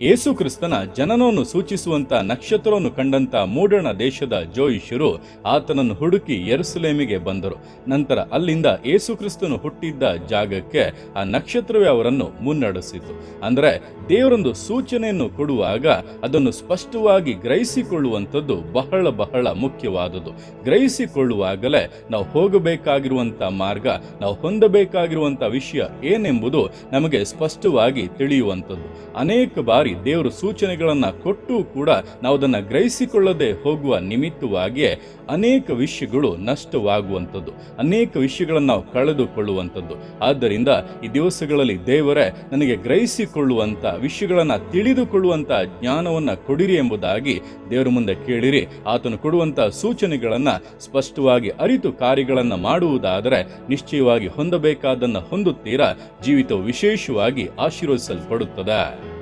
ಯೇಸು ಕ್ರಿಸ್ತನ ಜನನವನ್ನು ಸೂಚಿಸುವಂತ ನಕ್ಷತ್ರವನ್ನು ಕಂಡಂತ ಮೂಡಣ ದೇಶದ ಜೋಯಿಷರು ಆತನನ್ನು ಹುಡುಕಿ ಯೆರೂಸಲೇಮಿಗೆ ಬಂದರು. ನಂತರ ಅಲ್ಲಿಂದ ಯೇಸು ಕ್ರಿಸ್ತನು ಹುಟ್ಟಿದ್ದ ಜಾಗಕ್ಕೆ ಆ ನಕ್ಷತ್ರವೇ ಅವರನ್ನು ಮುನ್ನಡೆಸಿತು. ಅಂದ್ರೆ ದೇವರೊಂದು ಸೂಚನೆಯನ್ನು ಕೊಡುವಾಗ ಅದನ್ನು ಸ್ಪಷ್ಟವಾಗಿ ಗ್ರಹಿಸಿಕೊಳ್ಳುವಂಥದ್ದು ಬಹಳ ಬಹಳ ಮುಖ್ಯವಾದುದು. ಗ್ರಹಿಸಿಕೊಳ್ಳುವಾಗಲೇ ನಾವು ಹೋಗಬೇಕಾಗಿರುವಂತ ಮಾರ್ಗ, ನಾವು ಹೊಂದಬೇಕಾಗಿರುವಂತ ವಿಷಯ ಏನೆಂಬುದು ನಮಗೆ ಸ್ಪಷ್ಟವಾಗಿ ತಿಳಿಯುವಂಥದ್ದು. ಅನೇಕ ಬಾರಿ ದೇವರು ಸೂಚನೆಗಳನ್ನ ಕೊಟ್ಟು ಕೂಡ ನಾವು ಅದನ್ನು ಗ್ರಹಿಸಿಕೊಳ್ಳದೆ ಹೋಗುವ ನಿಮಿತ್ತವಾಗಿಯೇ ಅನೇಕ ವಿಷಯಗಳು ನಷ್ಟವಾಗುವಂಥದ್ದು, ಅನೇಕ ವಿಷಯಗಳನ್ನು ನಾವು ಕಳೆದುಕೊಳ್ಳುವಂಥದ್ದು. ಆದ್ದರಿಂದ ಈ ದಿವಸಗಳಲ್ಲಿ ದೇವರೇ ನನಗೆ ಗ್ರಹಿಸಿಕೊಳ್ಳುವಂಥ ವಿಷಯಗಳನ್ನು ತಿಳಿದುಕೊಳ್ಳುವಂಥ ಜ್ಞಾನವನ್ನು ಕೊಡಿರಿ ಎಂಬುದಾಗಿ ದೇವರ ಮುಂದೆ ಕೇಳಿರಿ. ಆತನು ಕೊಡುವಂಥ ಸೂಚನೆಗಳನ್ನು ಸ್ಪಷ್ಟವಾಗಿ ಅರಿತು ಕಾರ್ಯಗಳನ್ನು ಮಾಡುವುದಾದರೆ ನಿಶ್ಚಯವಾಗಿ ಹೊಂದಬೇಕಾದನ್ನು ಹೊಂದುತ್ತೀರಾ. ಜೀವಿತವು ವಿಶೇಷವಾಗಿ ಆಶೀರ್ವದಿಸಲ್ಪಡುತ್ತದೆ.